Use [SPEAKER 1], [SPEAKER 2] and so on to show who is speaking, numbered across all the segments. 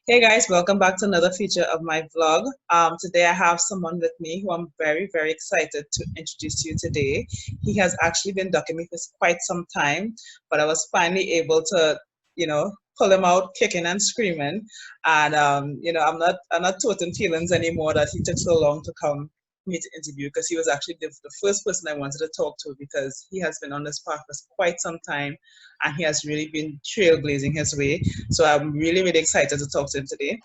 [SPEAKER 1] Hey guys, welcome back to another feature of my vlog. Today I have someone with me who I'm very, very excited to introduce to you today. He has actually been ducking me for quite some time, but I was finally able to, pull him out kicking and screaming. And I'm not toting feelings anymore that he took so long to come me to interview because he was actually the first person I wanted to talk to because he has been on this path for quite some time and he has really been trailblazing his way. So I'm really, really excited to talk to him today.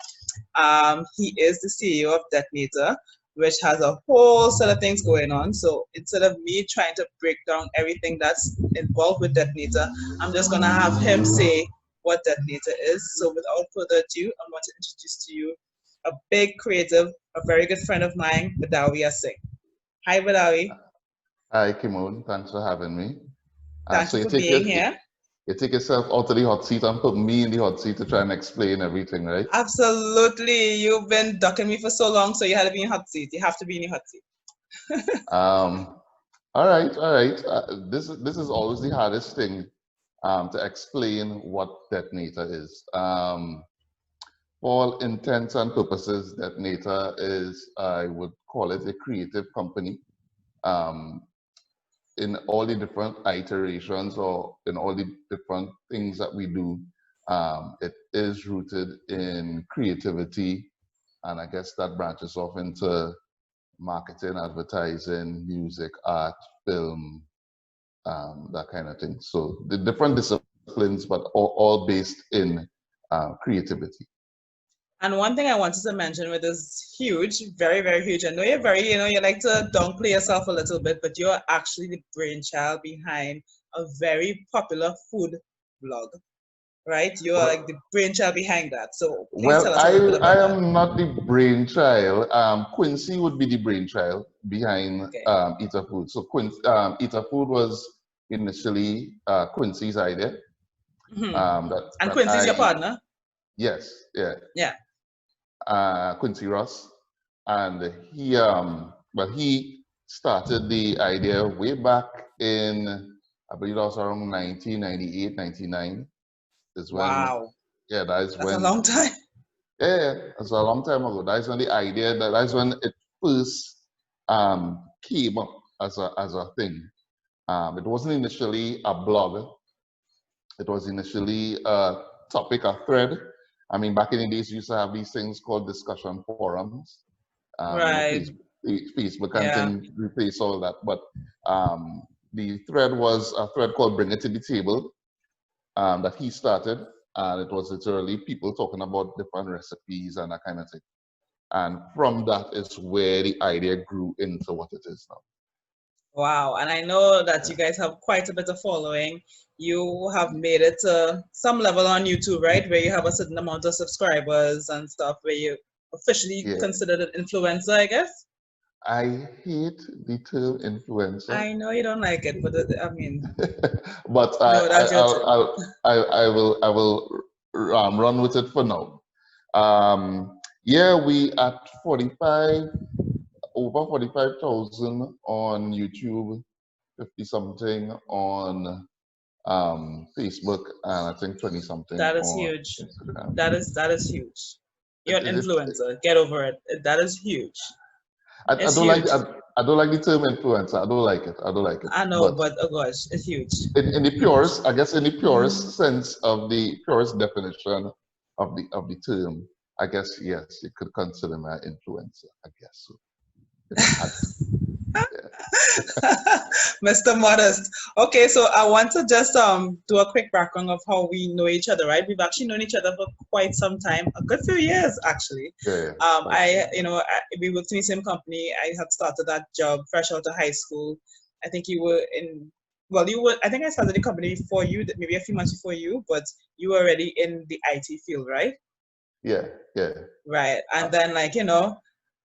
[SPEAKER 1] He is the CEO of Detonator, which has a whole set of things going on. So instead of me trying to break down everything that's involved with Detonator, I'm just going to have him say what Detonator is. So without further ado, I want to introduce to you a big creative, a very good friend of mine, Badawi Singh. Hi, Badawi.
[SPEAKER 2] Hi, Kimon. Thanks for having me.
[SPEAKER 1] Thank you for being here.
[SPEAKER 2] You take yourself out of the hot seat and put me in the hot seat to try and explain everything, right?
[SPEAKER 1] Absolutely. You've been ducking me for so long, so you had to be in hot seat. You have to be in the hot seat.
[SPEAKER 2] All right. This is always the hardest thing to explain what Detonator is. For all intents and purposes, Detonator is, I would call it, a creative company. In all the different iterations or in all the different things that we do, it is rooted in creativity, and I guess that branches off into marketing, advertising, music, art, film, that kind of thing. So the different disciplines, but all based in creativity.
[SPEAKER 1] And one thing I wanted to mention with this huge, very, very huge. I know you're very, you like to downplay yourself a little bit, but you're actually the brainchild behind a very popular food blog, right? You're like the brainchild behind that. So please tell us a little bit about that.
[SPEAKER 2] I am not the brainchild. Quincy would be the brainchild behind Eater Food. So Eater Food was initially Quincy's idea.
[SPEAKER 1] And Quincy's your partner?
[SPEAKER 2] Yes, yeah.
[SPEAKER 1] Yeah.
[SPEAKER 2] Quincy Ross, and he started the idea way back in, I believe that was around 1998, 99 is when.
[SPEAKER 1] Wow.
[SPEAKER 2] Yeah, that's
[SPEAKER 1] a long time.
[SPEAKER 2] Yeah, that's a long time ago. That's when the idea, that's when it first came up as a thing. It wasn't initially a blog. It was initially a topic, a thread. I mean, back in the days, you used to have these things called discussion forums.
[SPEAKER 1] Right.
[SPEAKER 2] Facebook can replace all that. But the thread was a thread called Bring It to the Table that he started. And it was literally people talking about different recipes and that kind of thing. And from that is where the idea grew into what it is now.
[SPEAKER 1] Wow. And I know that you guys have quite a bit of following. You have made it to some level on YouTube, right? Where you have a certain amount of subscribers and stuff, where you officially considered an influencer, I guess?
[SPEAKER 2] I hate the term influencer.
[SPEAKER 1] I know you don't like it, but I mean.
[SPEAKER 2] But I will run with it for now. We at 45, over 45,000 on YouTube, 50 something on Facebook, and I think 20 something.
[SPEAKER 1] That is huge. Instagram. That is huge. You're an influencer. Get over it. That is huge.
[SPEAKER 2] I don't like the term influencer. I don't like it.
[SPEAKER 1] I know, but oh gosh, it's huge.
[SPEAKER 2] In the purest, I guess, in the purest sense of the purest definition of the term, I guess yes, you could consider me an influencer. I guess so.
[SPEAKER 1] Mr. Modest. Okay, so I want to just do a quick background of how we know each other, right? We've actually known each other for quite some time, a good few years actually.
[SPEAKER 2] Yeah.
[SPEAKER 1] We worked in the same company. I had started that job fresh out of high school. I think you were I think I started the company before you, maybe a few months before you, but you were already in the IT field, right?
[SPEAKER 2] Yeah.
[SPEAKER 1] Right, and then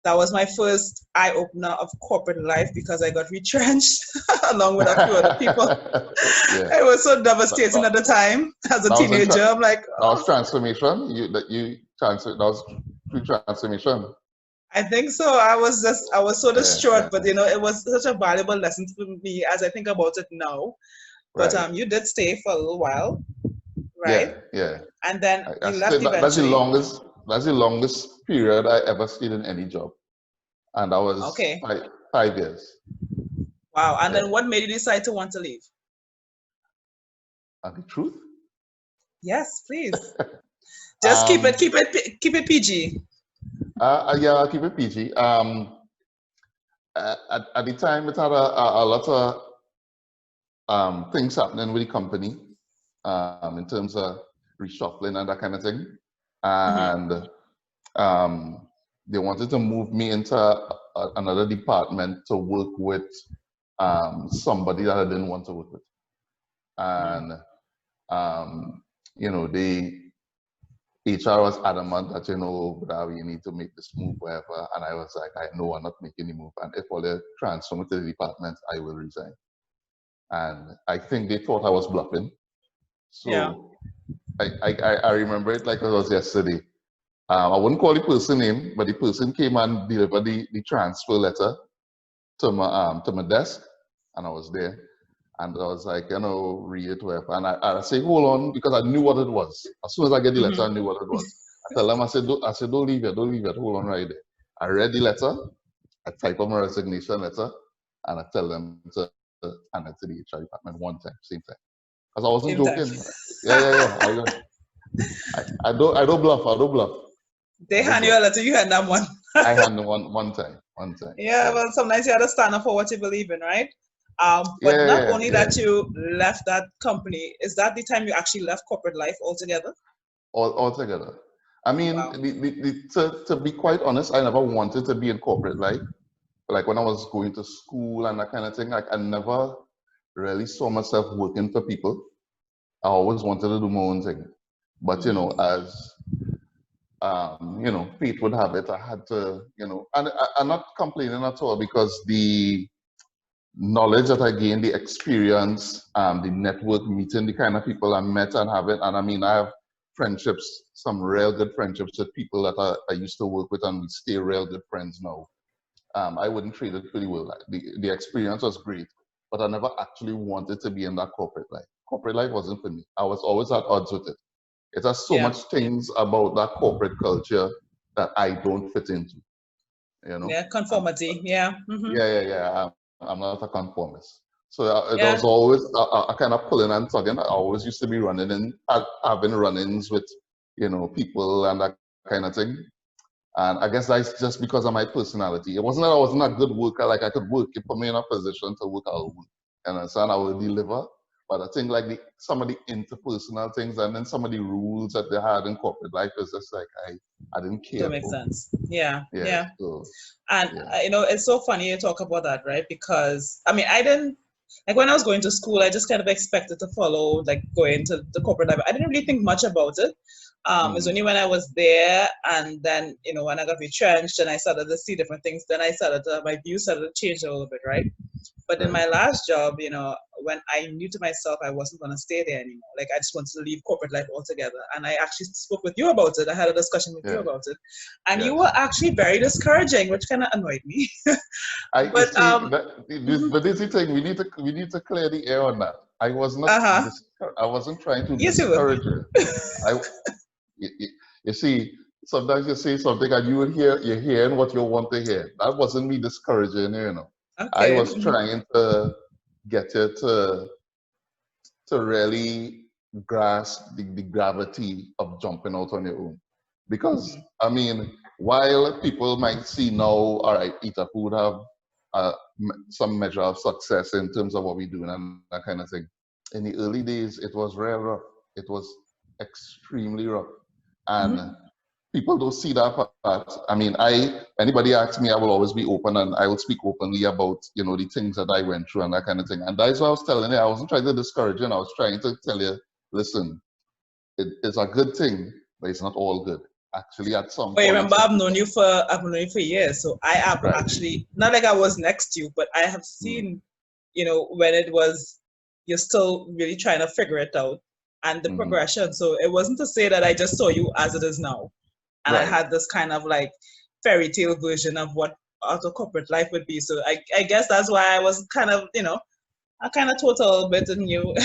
[SPEAKER 1] that was my first eye-opener of corporate life because I got retrenched along with a few other people. It was so devastating at the time as a teenager. I'm like,
[SPEAKER 2] that was transformation. That was true transformation.
[SPEAKER 1] I think so. I was so distraught, but it was such a valuable lesson for me as I think about it now. But you did stay for a little while, right?
[SPEAKER 2] Yeah.
[SPEAKER 1] And then you left eventually.
[SPEAKER 2] that's the longest period I ever stayed in any job, and that was
[SPEAKER 1] Okay.
[SPEAKER 2] 5 years.
[SPEAKER 1] Wow. And
[SPEAKER 2] Yeah.
[SPEAKER 1] then what made you decide to want to leave?
[SPEAKER 2] And the truth,
[SPEAKER 1] Yes, please. Just
[SPEAKER 2] um,
[SPEAKER 1] keep it PG.
[SPEAKER 2] yeah, I'll keep it PG. At the time, it had a lot of things happening with the company in terms of reshuffling and that kind of thing.
[SPEAKER 1] Hmm.
[SPEAKER 2] And they wanted to move me into another department to work with somebody that I didn't want to work with. And, um, the HR was adamant that, Brad, you need to make this move, whatever. And I was like, I know I'm not making the move. And if all they transfer me to the department, I will resign. And I think they thought I was bluffing.
[SPEAKER 1] Yeah.
[SPEAKER 2] So I remember it like it was yesterday. I wouldn't call the person name, but the person came and delivered the transfer letter to my desk, and I was there, and I was like, read it, whatever. And I say, hold on, because I knew what it was. As soon as I get the letter, I
[SPEAKER 1] Hmm.
[SPEAKER 2] knew what it was. I tell them, I said, don't leave it, hold on right there. I read the letter, I type up my resignation letter, and I tell them to hand it to the HR department one time, same time. Because I wasn't
[SPEAKER 1] Same time.
[SPEAKER 2] joking. Yeah. I don't bluff. I don't bluff.
[SPEAKER 1] They
[SPEAKER 2] I don't
[SPEAKER 1] hand you
[SPEAKER 2] bluff.
[SPEAKER 1] a letter, you hand them one.
[SPEAKER 2] I had one time. One time.
[SPEAKER 1] Yeah,
[SPEAKER 2] Yeah.
[SPEAKER 1] well, sometimes you have to stand up for what you believe in, right? But not
[SPEAKER 2] Yeah.
[SPEAKER 1] only
[SPEAKER 2] Yeah.
[SPEAKER 1] that you left that company, is that the time you actually left corporate life altogether?
[SPEAKER 2] All together. I mean,
[SPEAKER 1] Wow.
[SPEAKER 2] to be quite honest, I never wanted to be in corporate life. Like when I was going to school and that kind of thing, like I never really saw myself working for people. I always wanted to do my own thing. But
[SPEAKER 1] Hmm.
[SPEAKER 2] as fate would have it, I had to, and I'm not complaining at all because the knowledge that I gained, the experience, the network, meeting the kind of people I met and having, and I mean, I have friendships, some real good friendships with people that I used to work with, and we stay real good friends now. I wouldn't trade it pretty well. Like, the experience was great, but I never actually wanted to be in that corporate life. Corporate life wasn't for me. I was always at odds with it. It has so
[SPEAKER 1] Yeah.
[SPEAKER 2] much things about that corporate culture that I don't fit into. You know,
[SPEAKER 1] Yeah.
[SPEAKER 2] I'm,
[SPEAKER 1] Conformity. Yeah. Hmm.
[SPEAKER 2] yeah. I'm not a conformist. So it was
[SPEAKER 1] Yeah.
[SPEAKER 2] always a kind of pulling and tugging. I always used to be running in, having run-ins with, people and that kind of thing. And I guess that's just because of my personality. It wasn't that I wasn't a good worker, like I could work. You put me in a position to work, I'll work. And understand, I will deliver. But I think like some of the interpersonal things and then some of the rules that they had in corporate life is just like I didn't care
[SPEAKER 1] Don't make
[SPEAKER 2] for.
[SPEAKER 1] sense. Yeah.
[SPEAKER 2] Yeah.
[SPEAKER 1] Yeah.
[SPEAKER 2] So
[SPEAKER 1] And
[SPEAKER 2] yeah.
[SPEAKER 1] it's so funny you talk about that, right? Because I mean, I didn't like when I was going to school, I just kind of expected to follow like going to the corporate life. I didn't really think much about it. It's
[SPEAKER 2] Mm,
[SPEAKER 1] only when I was there, and then when I got retrenched and I started to see different things, then I started to my views started to change a little bit, right? But in
[SPEAKER 2] right.
[SPEAKER 1] my last job, when I knew to myself I wasn't going to stay there anymore, like I just wanted to leave corporate life altogether. And I actually spoke with you about it. I had a discussion with you
[SPEAKER 2] Yeah.
[SPEAKER 1] about it. And you were
[SPEAKER 2] Yes.
[SPEAKER 1] actually very discouraging, which kind of annoyed me.
[SPEAKER 2] You
[SPEAKER 1] But,
[SPEAKER 2] see
[SPEAKER 1] mhm.
[SPEAKER 2] but this is the thing, we need to clear the air on that. I was not
[SPEAKER 1] Uh-huh.
[SPEAKER 2] I wasn't trying to
[SPEAKER 1] Yes, you were.
[SPEAKER 2] discourage you. I you, you you see, sometimes you say something and you're hearing what you want to hear. That wasn't me discouraging you. I
[SPEAKER 1] Okay.
[SPEAKER 2] was
[SPEAKER 1] Hmm.
[SPEAKER 2] trying to get you to really grasp the gravity of jumping out on your own. Because,
[SPEAKER 1] Hmm.
[SPEAKER 2] I mean, while people might see now, all right, Eat Food have some measure of success in terms of what we're doing and that kind of thing. In the early days, it was real rough. It was extremely rough. And
[SPEAKER 1] Hmm.
[SPEAKER 2] people don't see that part. I mean, anybody asks me, I will always be open and I will speak openly about, the things that I went through and that kind of thing. And that's what I was telling you. I wasn't trying to discourage you. I was trying to tell you, listen, it's a good thing, but it's not all good. Actually, at some
[SPEAKER 1] But you remember,
[SPEAKER 2] points,
[SPEAKER 1] I've known you for years, so I have
[SPEAKER 2] right.
[SPEAKER 1] actually not like I was next to you, but I have
[SPEAKER 2] Mm,
[SPEAKER 1] seen, when it was you're still really trying to figure it out and the
[SPEAKER 2] mhm.
[SPEAKER 1] progression. So it wasn't to say that I just saw you as it is now, and I
[SPEAKER 2] Right.
[SPEAKER 1] had this kind of like fairy tale version of what auto corporate life would be. So I guess that's why I was kind of, I kind of thought a little bit in you.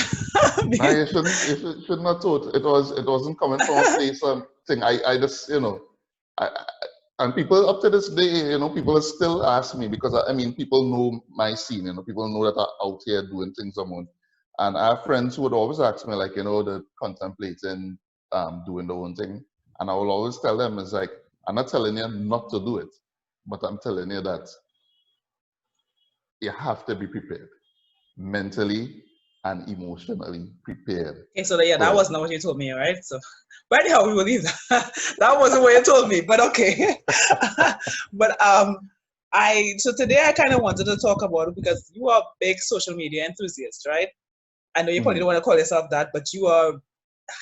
[SPEAKER 2] No, you should not thought it wasn't coming from a place thing. I just, and people up to this day, people still ask me because I mean, people know my scene, people know that I'm out here doing things among. And I have friends who would always ask me, like, they're contemplating doing their own thing. And I will always tell them, it's like, I'm not telling you not to do it, but I'm telling you that you have to be prepared, mentally and emotionally prepared
[SPEAKER 1] Okay, so yeah, that
[SPEAKER 2] for it.
[SPEAKER 1] was not what you told me, right? So, but anyhow, we will leave that. That wasn't what you told me, but okay. But so today I kind of wanted to talk about it because you are a big social media enthusiast, right? I know you probably don't
[SPEAKER 2] Mhm.
[SPEAKER 1] want to call yourself that, but you are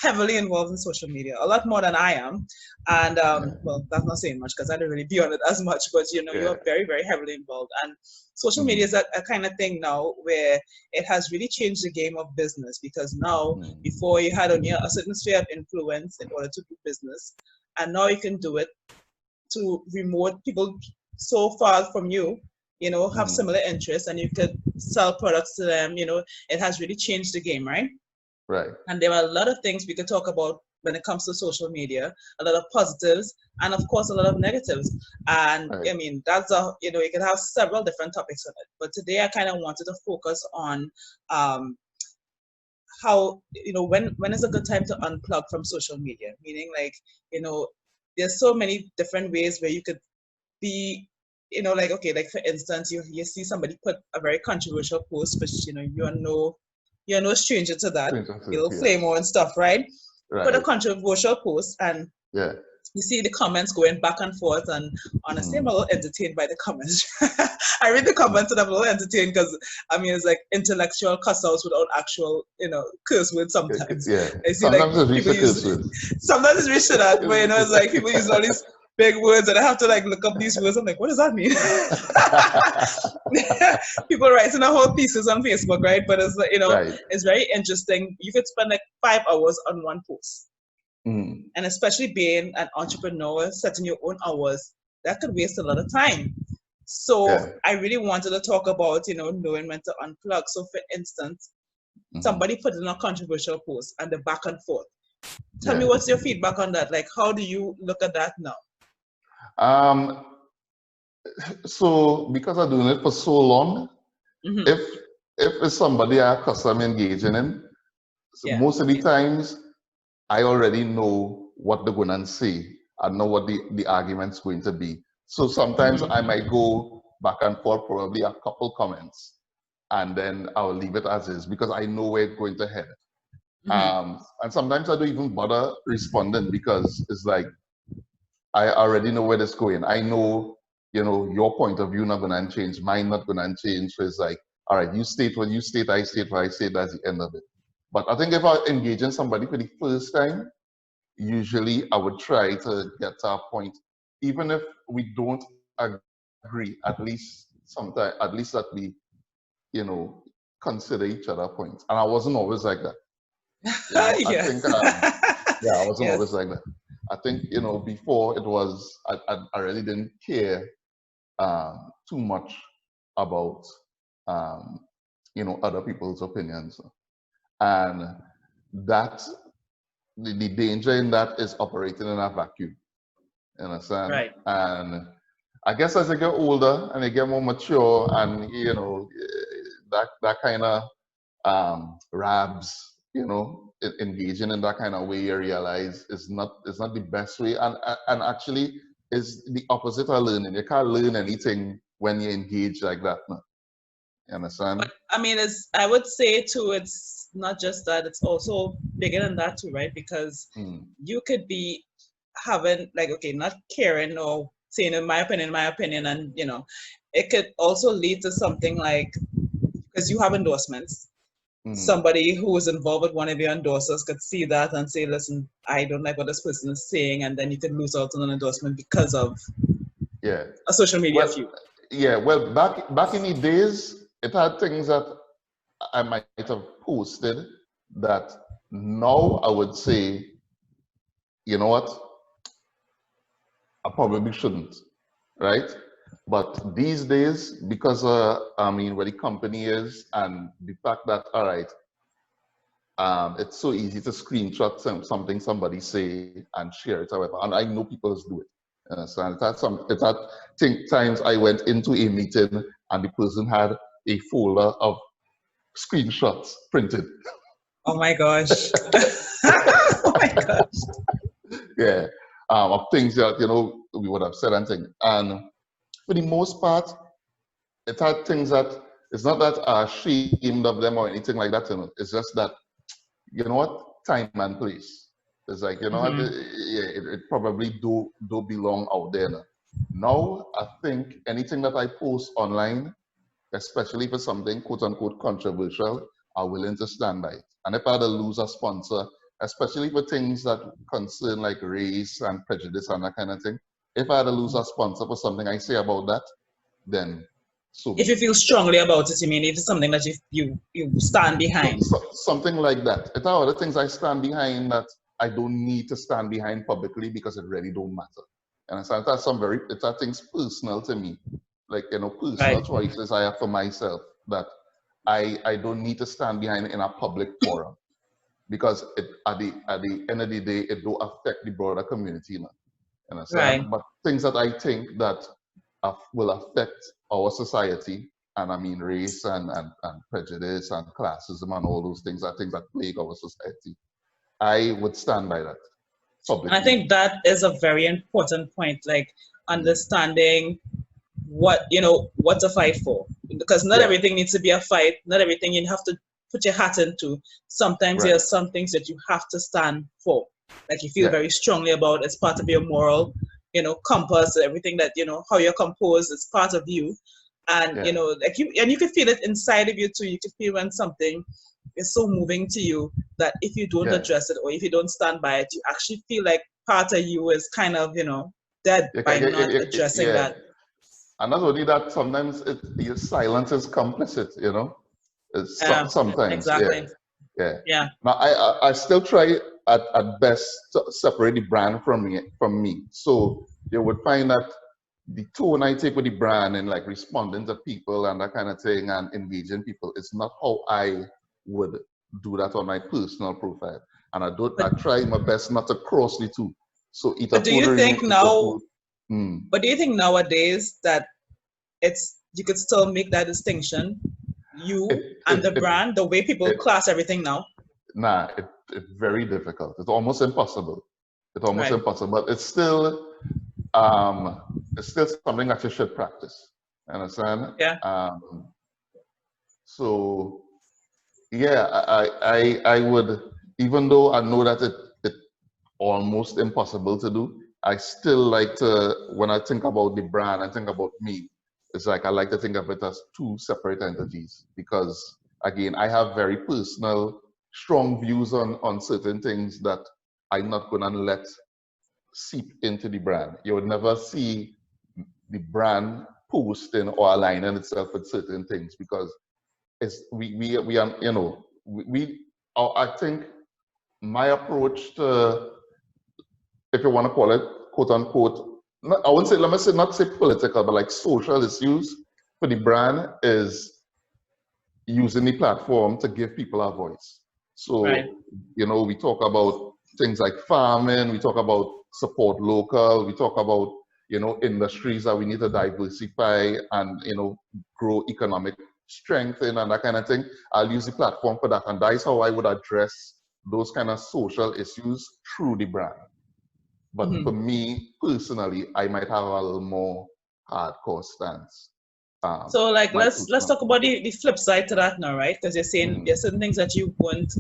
[SPEAKER 1] heavily involved in social media, a lot more than I am. And
[SPEAKER 2] Yeah,
[SPEAKER 1] well, that's not saying much because I don't really be on it as much, but
[SPEAKER 2] yeah.
[SPEAKER 1] you're very, very heavily involved. And social media
[SPEAKER 2] Mhm.
[SPEAKER 1] is a kind of thing now where it has really changed the game of business because now,
[SPEAKER 2] Mhm.
[SPEAKER 1] before you had only a certain sphere of influence in order to do business, and now you can do it to remote people so far from you, have
[SPEAKER 2] Mhm.
[SPEAKER 1] similar interests, and you could sell products to them. It has really changed the game, right?
[SPEAKER 2] Right,
[SPEAKER 1] And there are a lot of things we could talk about when it comes to social media, a lot of positives and of course a lot of negatives. And
[SPEAKER 2] right.
[SPEAKER 1] I mean, that's you can have several different topics on it. But today I kind of wanted to focus on um, how, when is a good time to unplug from social media? Meaning like, you know, there's so many different ways where you could be, like, okay, like for instance, you see somebody put a very controversial post, but you're no stranger to that.
[SPEAKER 2] Princesses,
[SPEAKER 1] You'll flame
[SPEAKER 2] yes.
[SPEAKER 1] on stuff, right? Put a
[SPEAKER 2] Right.
[SPEAKER 1] controversial post, and
[SPEAKER 2] Yeah.
[SPEAKER 1] you see the comments going back and forth, and honestly, I'm a
[SPEAKER 2] Mm.
[SPEAKER 1] little entertained by the comments. I read the comments and I'm a little entertained because I mean it's like intellectual cuss outs without actual, curse words sometimes.
[SPEAKER 2] Yeah.
[SPEAKER 1] I see like
[SPEAKER 2] Sometimes it
[SPEAKER 1] people
[SPEAKER 2] reaches the
[SPEAKER 1] use
[SPEAKER 2] curse words.
[SPEAKER 1] sometimes it's reached to that, but
[SPEAKER 2] It
[SPEAKER 1] it's like people use all these big words and I have to like look up these words. I'm like, what does that mean? People writing a whole pieces on Facebook, right? But it's like,
[SPEAKER 2] Right.
[SPEAKER 1] it's very interesting. You could spend like 5 hours on one post.
[SPEAKER 2] Mm.
[SPEAKER 1] And especially being an entrepreneur, setting your own hours, that could waste a lot of time. So
[SPEAKER 2] Yeah.
[SPEAKER 1] I really wanted to talk about, knowing when to unplug. So for instance,
[SPEAKER 2] Mm-hmm.
[SPEAKER 1] somebody put in a controversial post and the back and forth. Tell me
[SPEAKER 2] Yeah.
[SPEAKER 1] what's your feedback on that? Like, how do you look at that now?
[SPEAKER 2] Um, so because I'm doing it for so long,
[SPEAKER 1] Mm-hmm.
[SPEAKER 2] if if it's somebody I custom engaging in,
[SPEAKER 1] Yeah.
[SPEAKER 2] most of the times I already know what they're going to say. I know what the argument's going to be. So sometimes
[SPEAKER 1] Mm-hmm.
[SPEAKER 2] I might go back and forth, probably a couple comments, and then I'll leave it as is because I know where it's going to head.
[SPEAKER 1] Mm-hmm.
[SPEAKER 2] And sometimes I don't even bother responding because it's like I already know where this going. I know, your point of view not gonna change, mine not gonna change. So it's like, all right, you state what you state, I state what I state, that's the end of it. But I think if I engage in somebody for the first time, usually I would try to get to a point, even if we don't agree, at least that we, you know, consider each other points. And I wasn't always like that. I think,
[SPEAKER 1] Yes.
[SPEAKER 2] yeah, I wasn't always
[SPEAKER 1] Yes.
[SPEAKER 2] like that. I think, before it was, I really didn't care too much about, um, other people's opinions. And that, the danger in that is operating in a vacuum. You understand?
[SPEAKER 1] Right.
[SPEAKER 2] And I guess as I get older and I get more mature and, that kind of rabs, engaging in that kind of way, you realize it's not the best way, and actually is the opposite of learning. You can't learn anything when you engage like that. No? You understand?
[SPEAKER 1] But I mean, I would say too, it's not just that, it's also bigger than that too, right? Because
[SPEAKER 2] Mm,
[SPEAKER 1] you could be having, like, okay, not caring or saying in my opinion, and it could also lead to something like, because you have endorsements,
[SPEAKER 2] mm,
[SPEAKER 1] somebody who is involved with one of your endorsers could see that and say, listen, I don't like what this person is saying, and then you could lose out on an endorsement because of
[SPEAKER 2] yeah.
[SPEAKER 1] a social media
[SPEAKER 2] Well,
[SPEAKER 1] feud.
[SPEAKER 2] yeah. Well, back in the days, it had things that I might have posted that now I would say, you know what, I probably shouldn't, right? But these days, because I mean, where the company is, and the fact that, all right, it's so easy to screenshot something somebody say and share it, however, and I know people just do it. So it had times I went into a meeting and the person had a folder of screenshots printed.
[SPEAKER 1] Oh my gosh. Oh my gosh.
[SPEAKER 2] Yeah, of things that we would have said and things. And for the most part, it had things that it's not that I'm ashamed of them or anything like that. It's just that time and place. It's like
[SPEAKER 1] Hmm.
[SPEAKER 2] it probably do belong out there. Now I think anything that I post online, especially for something quote unquote controversial, are willing to stand by it. And if I had to lose a sponsor, especially for things that concern like race and prejudice and that kind of thing, if I had to lose a sponsor for something I say about that, then so be
[SPEAKER 1] If you
[SPEAKER 2] it.
[SPEAKER 1] feel strongly about it, you mean if it's something that you stand behind.
[SPEAKER 2] Something like that. It are other things I stand behind that I don't need to stand behind publicly because it really don't matter. And so it's things personal to me, like personal
[SPEAKER 1] Right.
[SPEAKER 2] choices I have for myself that I don't need to stand behind in a public forum because at the end of the day it don't affect the broader community, you
[SPEAKER 1] Right.
[SPEAKER 2] understand? But things that I think that will affect our society, and I mean race and prejudice and classism and all those things are things that plague our society. I would stand by that
[SPEAKER 1] And I
[SPEAKER 2] publicly.
[SPEAKER 1] think that is a very important point, like
[SPEAKER 2] Mm.
[SPEAKER 1] understanding what to fight for, because not
[SPEAKER 2] Yeah,
[SPEAKER 1] everything needs to be a fight, not everything you have to put your hat into. Sometimes there
[SPEAKER 2] right.
[SPEAKER 1] are some things that you have to stand for, like you feel
[SPEAKER 2] Yeah,
[SPEAKER 1] very strongly about as part of your moral compass. Everything that how you're composed is part of you. And
[SPEAKER 2] yeah,
[SPEAKER 1] you can feel it inside of you too. You can feel when something is so moving to you that if you don't
[SPEAKER 2] yeah.
[SPEAKER 1] address it or if you don't stand by it, you actually feel like part of you is kind of dead by not addressing
[SPEAKER 2] Yeah.
[SPEAKER 1] that.
[SPEAKER 2] And not only that, sometimes your silence is complicit, It's
[SPEAKER 1] Yeah,
[SPEAKER 2] sometimes, yeah.
[SPEAKER 1] exactly.
[SPEAKER 2] Yeah.
[SPEAKER 1] Yeah.
[SPEAKER 2] Now I still try at best to separate the brand from me. So you would find that the tone I take with the brand and like responding to people and that kind of thing and engaging people is not how I would do that on my personal profile. And I
[SPEAKER 1] But
[SPEAKER 2] try my best not to cross the two. So eat a
[SPEAKER 1] but do
[SPEAKER 2] food
[SPEAKER 1] you
[SPEAKER 2] review,
[SPEAKER 1] think
[SPEAKER 2] eat a
[SPEAKER 1] now
[SPEAKER 2] food. Mm.
[SPEAKER 1] but do you think nowadays that it's you could still make that distinction,
[SPEAKER 2] It,
[SPEAKER 1] you
[SPEAKER 2] it,
[SPEAKER 1] and the
[SPEAKER 2] it,
[SPEAKER 1] brand, the way people
[SPEAKER 2] it,
[SPEAKER 1] class everything now?
[SPEAKER 2] nah, it's very difficult. It's almost impossible. It's almost
[SPEAKER 1] Right.
[SPEAKER 2] impossible, but it's still something that you should practice. Understand?
[SPEAKER 1] Yeah.
[SPEAKER 2] So yeah, I would, even though I know that it almost impossible to do, I still like to, when I think about the brand, I think about me. It's like I like to think of it as two separate entities because again, I have very personal, strong views on certain things that I'm not gonna let seep into the brand. You would never see the brand posting or aligning itself with certain things because it's we are I think my approach to, if you want to call it quote unquote, I wouldn't say, let me say, not say political, but like social issues for the brand is using the platform to give people a voice.
[SPEAKER 1] Right.
[SPEAKER 2] So, we talk about things like farming, we talk about support local, we talk about, industries that we need to diversify and, grow economic strength in and that kind of thing. I'll use the platform for that. And that is how I would address those kind of social issues through the brand. But for
[SPEAKER 1] Hmm.
[SPEAKER 2] me personally, I might have a little more hardcore stance.
[SPEAKER 1] So like
[SPEAKER 2] My
[SPEAKER 1] let's
[SPEAKER 2] personal.
[SPEAKER 1] talk about the flip side to that now, right? Because you're saying
[SPEAKER 2] Mhm.
[SPEAKER 1] there's certain things that you won't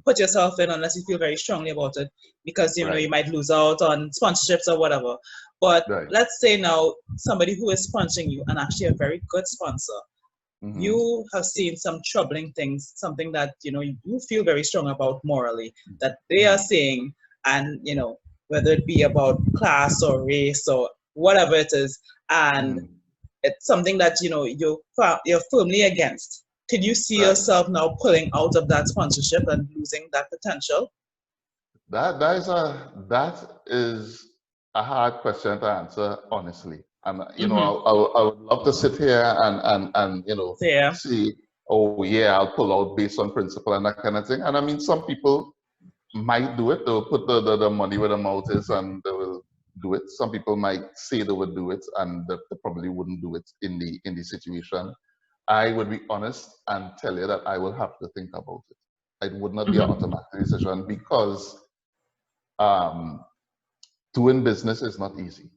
[SPEAKER 1] put yourself in unless you feel very strongly about it because
[SPEAKER 2] Right,
[SPEAKER 1] you might lose out on sponsorships or whatever. But
[SPEAKER 2] right.
[SPEAKER 1] let's say now somebody who is sponsoring you and actually a very good sponsor,
[SPEAKER 2] Hmm.
[SPEAKER 1] you have seen some troubling things, something that you feel very strong about morally that they are
[SPEAKER 2] Hmm.
[SPEAKER 1] saying, and whether it be about class or race or whatever it is, and
[SPEAKER 2] Hmm.
[SPEAKER 1] it's something that you're firmly against. Could you see
[SPEAKER 2] Right.
[SPEAKER 1] yourself now pulling out of that sponsorship and losing that potential?
[SPEAKER 2] That is a hard question to answer honestly. And
[SPEAKER 1] Mm-hmm.
[SPEAKER 2] I would love to sit here and
[SPEAKER 1] So yeah.
[SPEAKER 2] see, oh yeah, I'll pull out based on principle and that kind of thing. And I mean, some people might do it. They'll put the money where the mouth is, and they will. do it. Some people might say they would do it, and they probably wouldn't do it in the situation. I would be honest and tell you that I will have to think about it. It would not be an
[SPEAKER 1] Mm-hmm.
[SPEAKER 2] automatic decision because um, doing business is not easy.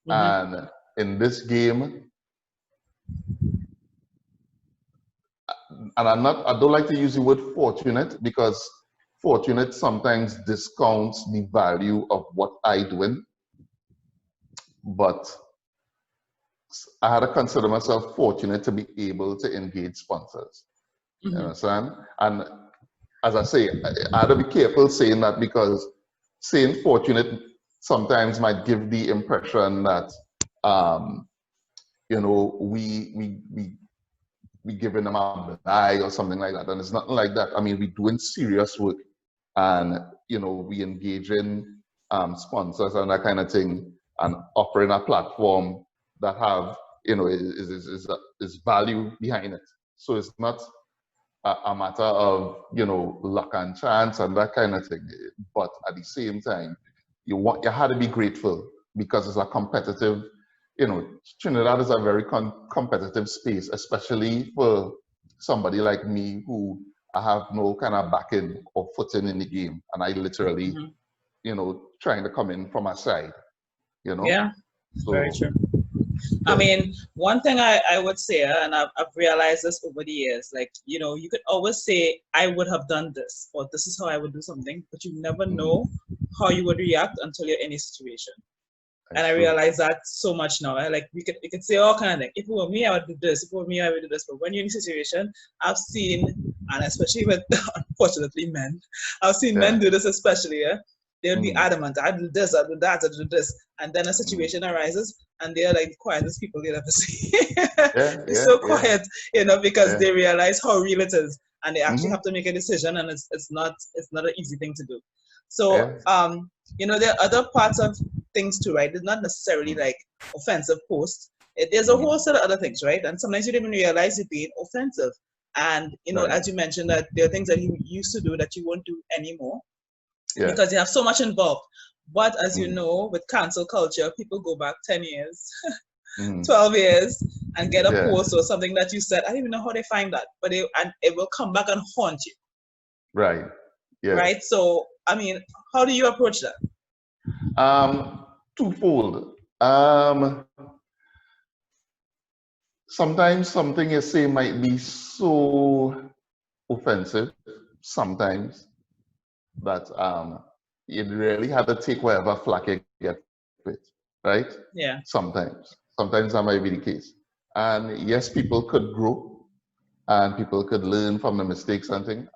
[SPEAKER 1] Mm-hmm.
[SPEAKER 2] And in this game, and I don't like to use the word fortunate because fortunate sometimes discounts the value of what I doing, but I had to consider myself fortunate to be able to engage sponsors. You
[SPEAKER 1] Mm-hmm.
[SPEAKER 2] understand? And as I say, I had to be careful saying that because saying fortunate sometimes might give the impression that um, we giving them a lie or something like that, and it's nothing like that. I mean, we're doing serious work, and we engage in sponsors and that kind of thing, and offering a platform that have is value behind it. So it's not a matter of luck and chance and that kind of thing. But at the same time, you had to be grateful because it's a competitive. Trinidad is a very competitive space, especially for somebody like me who I have no kind of backing or footing in the game, and I literally,
[SPEAKER 1] Mm-hmm.
[SPEAKER 2] trying to come in from a side.
[SPEAKER 1] Yeah, very
[SPEAKER 2] So
[SPEAKER 1] true. I
[SPEAKER 2] yeah.
[SPEAKER 1] mean, one thing I would say, and I've realized this over the years, like, you could always say, I would have done this, or this is how I would do something, but you never know
[SPEAKER 2] Mhm.
[SPEAKER 1] how you would react until you're in a situation. And
[SPEAKER 2] That's
[SPEAKER 1] I
[SPEAKER 2] true.
[SPEAKER 1] realize that so much now. Like we could say all kind of things. If it were me, I would do this. If it were me, I would do this. But when you're in a situation, I've seen, and especially with unfortunately men, I've seen men
[SPEAKER 2] Yeah.
[SPEAKER 1] do this especially. Yeah? They would be
[SPEAKER 2] Mm.
[SPEAKER 1] adamant. I do this. I do that. I do this. And then a
[SPEAKER 2] Mm.
[SPEAKER 1] situation arises, and they're like the quietest people you'll ever see.
[SPEAKER 2] Yeah,
[SPEAKER 1] They're
[SPEAKER 2] yeah,
[SPEAKER 1] so
[SPEAKER 2] yeah,
[SPEAKER 1] quiet, because
[SPEAKER 2] yeah.
[SPEAKER 1] they realize how real it is, and they actually have
[SPEAKER 2] Hmm.
[SPEAKER 1] to make a decision, and it's not an easy thing to do. So
[SPEAKER 2] Yeah.
[SPEAKER 1] there are other parts of things too, right? It's not necessarily like offensive posts. There's a whole
[SPEAKER 2] Mm.
[SPEAKER 1] set of other things, right? And sometimes you don't even realize you're being offensive. And
[SPEAKER 2] Right.
[SPEAKER 1] as you mentioned, that there are things that you used to do that you won't do anymore
[SPEAKER 2] Yeah.
[SPEAKER 1] because you have so much involved. But as you
[SPEAKER 2] Mm.
[SPEAKER 1] know, with cancel culture, people go back 10 years,
[SPEAKER 2] Mm.
[SPEAKER 1] 12 years, and get a
[SPEAKER 2] Yeah.
[SPEAKER 1] post or something that you said. I don't even know how they find that, but it will come back and haunt you,
[SPEAKER 2] Right. Yeah.
[SPEAKER 1] right? So, I mean, how do you approach that?
[SPEAKER 2] Twofold. Sometimes something you say might be so offensive, sometimes, that you really have to take whatever flack you get with, right?
[SPEAKER 1] Yeah.
[SPEAKER 2] Sometimes. Sometimes that might be the case. And yes, people could grow and people could learn from the mistakes and things.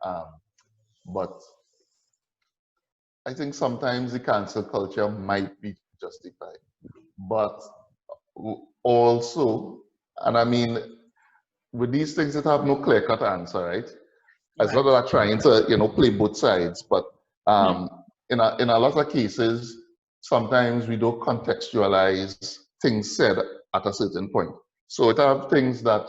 [SPEAKER 2] But I think sometimes the cancel culture might be justified. But also, and I mean, with these things that have no clear-cut answer, right? It's not
[SPEAKER 1] Right.
[SPEAKER 2] that I'm trying to, play both sides, but
[SPEAKER 1] Hmm.
[SPEAKER 2] in a lot of cases, sometimes we don't contextualize things said at a certain point. So it have things that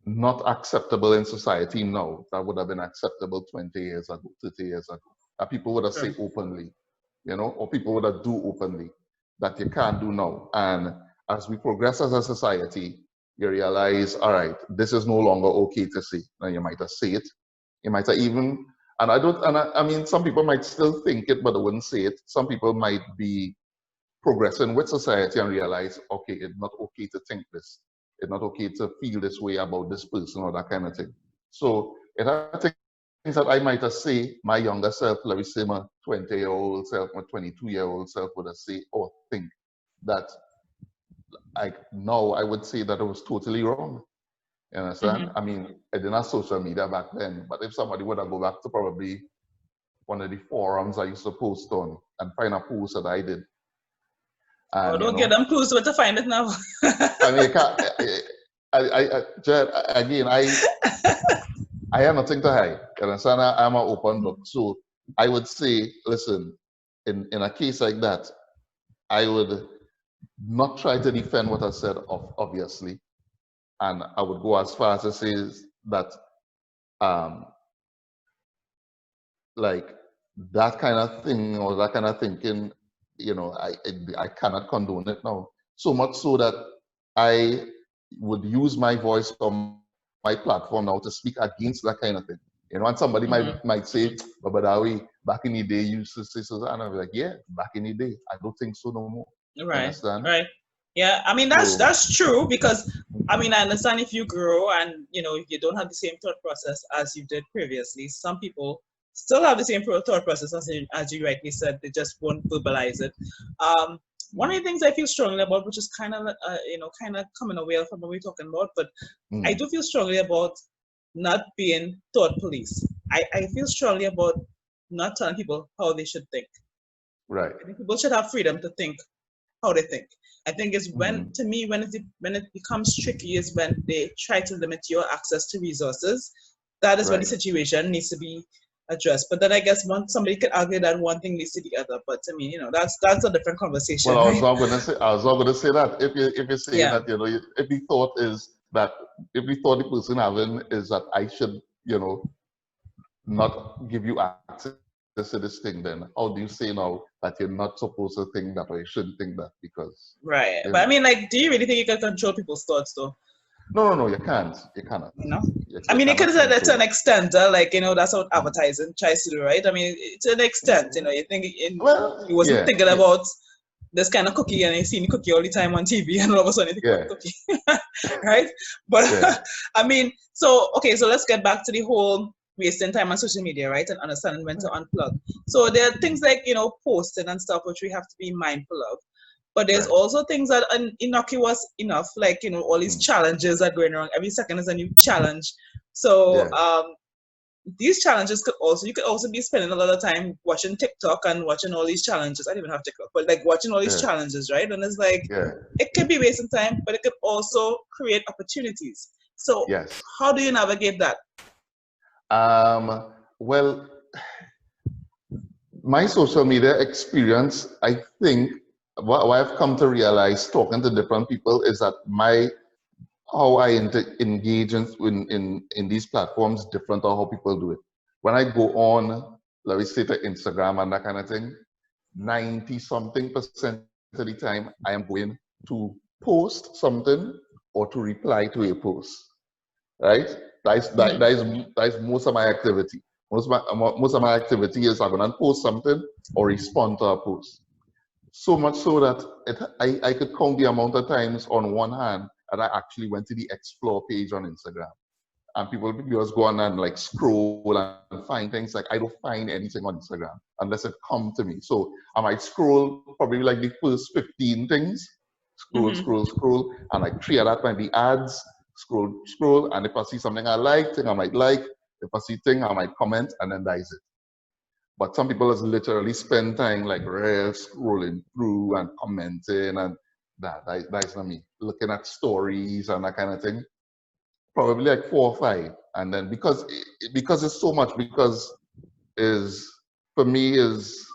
[SPEAKER 2] not acceptable in society now that would have been acceptable 20 years ago, 30 years ago, that people would have
[SPEAKER 1] Sure.
[SPEAKER 2] say openly, or people would have do openly that you can't do now. And as we progress as a society, you realize, all right, this is no longer okay to say. Now you might have say it, you might have even, and I mean, some people might still think it, but they wouldn't say it. Some people might be progressing with society and realize, okay, it's not okay to think this. It's not okay to feel this way about this person or that kind of thing. So it are things that I might have say my younger self, let me say my 20-year-old self, my 22-year-old self would have say or think that now I would say that it was totally wrong. You understand?
[SPEAKER 1] Hmm.
[SPEAKER 2] I mean, I didn't have social media back then, but if somebody would have go back to probably one of the forums I used to post on and find a post that I did,
[SPEAKER 1] Oh,
[SPEAKER 2] and
[SPEAKER 1] don't get them clues where to find it now.
[SPEAKER 2] I mean, Jed, again, I have nothing to hide. You understand? I'm an open book. So I would say, listen, in a case like that, I would not try to defend what I said, obviously. And I would go as far as to say that, um, like, that kind of thing or that kind of thinking you know, I cannot condone it now. So much so that I would use my voice or my platform now to speak against that kind of thing. You know, and somebody might say, but Badawi, back in the day, you used to say so, and I'll be like, yeah, back in the day, I don't think so no more.
[SPEAKER 1] Right,
[SPEAKER 2] Understand?
[SPEAKER 1] right. Yeah, I mean
[SPEAKER 2] So,
[SPEAKER 1] that's true because I
[SPEAKER 2] mhm,
[SPEAKER 1] mean I understand if you grow and if you don't have the same thought process as you did previously, some people still have the same thought process as you rightly said, they just won't verbalize it. One of the things I feel strongly about, which is kind of kind of coming away from what we're talking about, but I do
[SPEAKER 2] mm,
[SPEAKER 1] feel strongly about not being thought police. I feel strongly about not telling people how they should think.
[SPEAKER 2] right.
[SPEAKER 1] I think people should have freedom to think how they think. I think is when,
[SPEAKER 2] Mm,
[SPEAKER 1] to me, when it becomes tricky is when they try to limit your access to resources. That is when the
[SPEAKER 2] right.
[SPEAKER 1] situation needs to be addressed. But then I guess somebody could argue that one thing leads to the other. But I mean, that's a different
[SPEAKER 2] Well,
[SPEAKER 1] conversation, right?
[SPEAKER 2] I was not gonna say that. If you're saying
[SPEAKER 1] Yeah,
[SPEAKER 2] that, you know, if the thought is that, if the thought the person having is that I should, you know, not give you access to this thing, then how do you say now that you're not supposed to think that or you shouldn't think that? Because, you
[SPEAKER 1] right.
[SPEAKER 2] know,
[SPEAKER 1] But I mean, like, do you really think you can control people's thoughts, though?
[SPEAKER 2] no, you can't. You cannot.
[SPEAKER 1] You know, I
[SPEAKER 2] You
[SPEAKER 1] mean, it could
[SPEAKER 2] cannot
[SPEAKER 1] say that to
[SPEAKER 2] control
[SPEAKER 1] an
[SPEAKER 2] it.
[SPEAKER 1] extent, like that's what
[SPEAKER 2] Mhm.
[SPEAKER 1] advertising tries to do, right? I mean, to an extent, you think you
[SPEAKER 2] Well,
[SPEAKER 1] wasn't
[SPEAKER 2] yeah,
[SPEAKER 1] thinking
[SPEAKER 2] yeah,
[SPEAKER 1] about this kind of cookie and you seen the cookie all the time on TV and all of a sudden you think about
[SPEAKER 2] yeah,
[SPEAKER 1] the cookie, right? But
[SPEAKER 2] yeah.
[SPEAKER 1] I mean, so okay, so let's get back to the whole wasting time on social media, right? And understanding when to
[SPEAKER 2] Right.
[SPEAKER 1] unplug. So there are things
[SPEAKER 2] Mhm.
[SPEAKER 1] like posting and stuff which we have to be mindful of. But there's
[SPEAKER 2] Right.
[SPEAKER 1] also things that are innocuous enough, like all these
[SPEAKER 2] Mm.
[SPEAKER 1] challenges are going wrong. Every second is a new challenge. So
[SPEAKER 2] Yeah.
[SPEAKER 1] these challenges you could also be spending a lot of time watching TikTok and watching all these challenges. I don't even have TikTok, but like watching all these
[SPEAKER 2] Yeah.
[SPEAKER 1] challenges, right? And it's like
[SPEAKER 2] Yeah.
[SPEAKER 1] it could be wasting time, but it could also create opportunities. So
[SPEAKER 2] Yes.
[SPEAKER 1] how do you navigate that?
[SPEAKER 2] Well, my social media experience, I think, what I've come to realize talking to different people is that my how I engage in these platforms different or how people do it. When I go on, let me say to Instagram and that kind of thing, 90 something percent of the time I am going to post something or to reply to a post, right?
[SPEAKER 1] Mm-hmm.
[SPEAKER 2] That is most of my activity. Most of my activity is I'm going to post something or respond to a post. So much so that I could count the amount of times on one hand that I actually went to the explore page on Instagram. And people just go on and like scroll and find things. Like I don't find anything on Instagram unless it come to me. So I might scroll probably like the first 15 things,
[SPEAKER 1] Mm-hmm.
[SPEAKER 2] and like three of that might be ads, scroll, and if I see something I like, thing I might like, if I see thing I might comment, and then that is it. But some people just literally spend time like real scrolling through and commenting and that is not me. Looking at stories and that kind of thing. Probably like four or five. And then because it's so much, because is for me is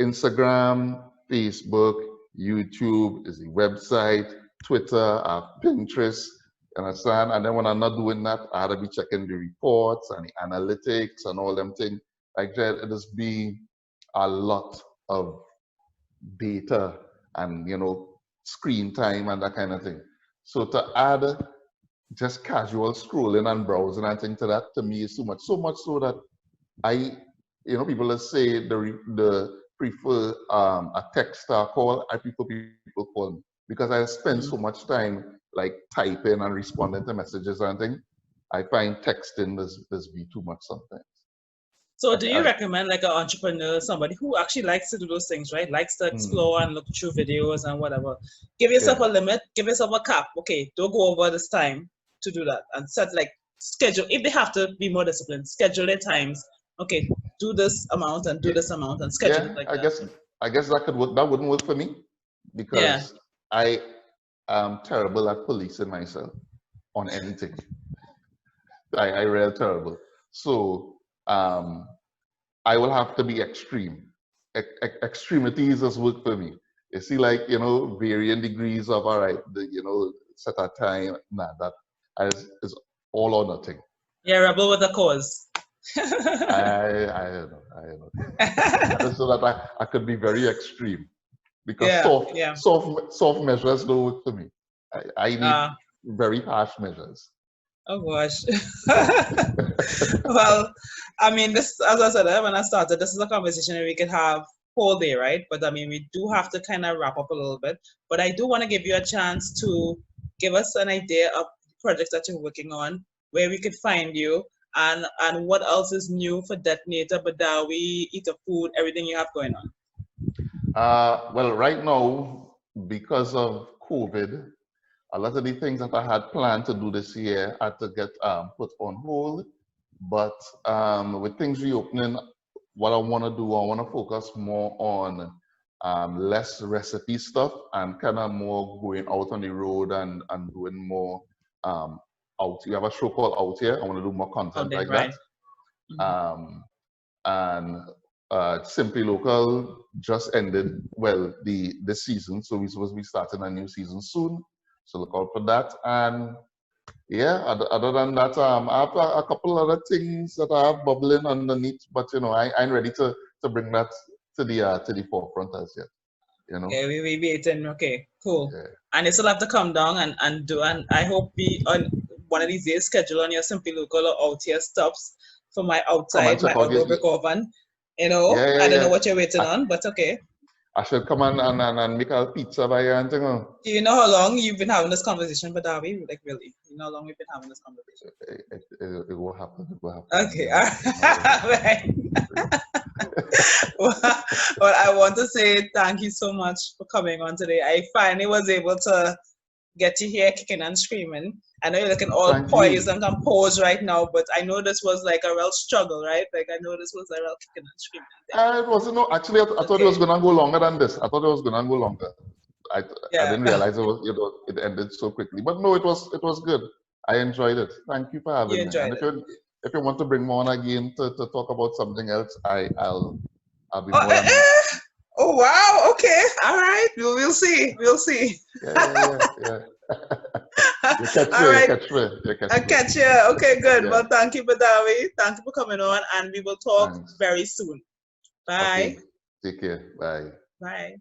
[SPEAKER 2] Instagram, Facebook, YouTube, is the website, Twitter, Pinterest, you understand? And then when I'm not doing that, I had to be checking the reports and the analytics and all them things. Like that, it just be a lot of data and screen time and that kind of thing. So to add just casual scrolling and browsing and things to that, to me is too much. So much so that I, people that say the prefer a text or call. I prefer people call me because I spend so
[SPEAKER 1] Mm-hmm.
[SPEAKER 2] much time like typing and responding to messages and things. I find texting this be too much sometimes.
[SPEAKER 1] So do you
[SPEAKER 2] I
[SPEAKER 1] recommend like an entrepreneur, somebody who actually likes to do those things, right? Likes to explore and look through videos and whatever. Give yourself
[SPEAKER 2] yeah,
[SPEAKER 1] a limit, give yourself a cap. Okay, don't go over this time to do that. And set like schedule if they have to be more disciplined, schedule their times. Okay, do this amount and do
[SPEAKER 2] yeah,
[SPEAKER 1] this amount and schedule it
[SPEAKER 2] yeah.
[SPEAKER 1] like
[SPEAKER 2] I
[SPEAKER 1] that.
[SPEAKER 2] guess I guess that could work. That wouldn't work for me
[SPEAKER 1] Yeah.
[SPEAKER 2] because I am terrible at policing myself on anything. I real terrible. So I will have to be extreme. Extremities just work for me. You see, like, varying degrees of, all right, set a time. Nah, that is all or nothing.
[SPEAKER 1] Yeah, rebel with a cause.
[SPEAKER 2] I don't know. I just know that I could be very extreme because
[SPEAKER 1] Yeah, yeah.
[SPEAKER 2] soft measures don't work for me. I need
[SPEAKER 1] Uh,
[SPEAKER 2] very harsh measures.
[SPEAKER 1] oh gosh. Well, I mean, this, as I said when I started, this is a conversation that we could have whole day, right? But I mean, we do have to kind of wrap up a little bit. But I do want to give you a chance to give us an idea of projects that you're working on, where we could find you, and what else is new for Detonator, Badawi, Eater Food, everything you have going on.
[SPEAKER 2] Well, right now, because of COVID, a lot of the things that I had planned to do this year had to get put on hold. But with things reopening, what I want to do, I want to focus more on less recipe stuff and kind of more going out on the road and doing more out. You have a show called Out Here. I want to do more
[SPEAKER 1] Out
[SPEAKER 2] content
[SPEAKER 1] there,
[SPEAKER 2] like that.
[SPEAKER 1] right? Mhm.
[SPEAKER 2] Um, and Simply Local just ended, well, the season, so we're supposed to be starting a new season soon, so look out for that. And yeah, other than that, I have a couple other things that I have bubbling underneath, but you know, I ain't ready to bring that to the forefront as yet, you know.
[SPEAKER 1] Okay, we waiting. Okay, cool.
[SPEAKER 2] Yeah.
[SPEAKER 1] And you still have to come down and do. And I hope we on one of these days schedule on your Simply Local or out here stops for my
[SPEAKER 2] Come and
[SPEAKER 1] outside, my
[SPEAKER 2] check out
[SPEAKER 1] outdoor brick oven. You know,
[SPEAKER 2] yeah,
[SPEAKER 1] I don't know
[SPEAKER 2] yeah.
[SPEAKER 1] what you're waiting
[SPEAKER 2] I,
[SPEAKER 1] on, but okay.
[SPEAKER 2] I should come and make a pizza by you and thing.
[SPEAKER 1] Do you know how long you've been having this conversation, but Darby? Like really, you know how long we've been having this conversation?
[SPEAKER 2] It will happen. It will happen.
[SPEAKER 1] Okay,
[SPEAKER 2] Yeah,
[SPEAKER 1] all right. Well, I want to say thank you so much for coming on today. I finally was able to get you here kicking and screaming. I know you're looking all
[SPEAKER 2] Thank
[SPEAKER 1] poised
[SPEAKER 2] you.
[SPEAKER 1] and composed right now, but I know this was like a real struggle, right? Like I know this was a real kicking and screaming thing.
[SPEAKER 2] It wasn't. No, actually, I thought it was
[SPEAKER 1] Okay.
[SPEAKER 2] gonna go longer than this. I thought it was gonna go longer. I I
[SPEAKER 1] Yeah.
[SPEAKER 2] didn't realize it ended so quickly. But no, it was good. I enjoyed it. Thank you for
[SPEAKER 1] You
[SPEAKER 2] having me. And
[SPEAKER 1] enjoyed it.
[SPEAKER 2] if you want to bring me on again to talk about something else, I'll be
[SPEAKER 1] Oh,
[SPEAKER 2] more than happy.
[SPEAKER 1] oh wow. Okay. All right. We'll see. We'll see.
[SPEAKER 2] Yeah. You catch
[SPEAKER 1] All
[SPEAKER 2] me. You
[SPEAKER 1] right.
[SPEAKER 2] catch me. You
[SPEAKER 1] I
[SPEAKER 2] catch me.
[SPEAKER 1] catch you. Okay, good.
[SPEAKER 2] Yeah.
[SPEAKER 1] Well, thank you, Badawi. Thank you for coming on, and we will talk
[SPEAKER 2] Thanks.
[SPEAKER 1] very soon. Bye.
[SPEAKER 2] Okay. Take care. Bye.
[SPEAKER 1] Bye.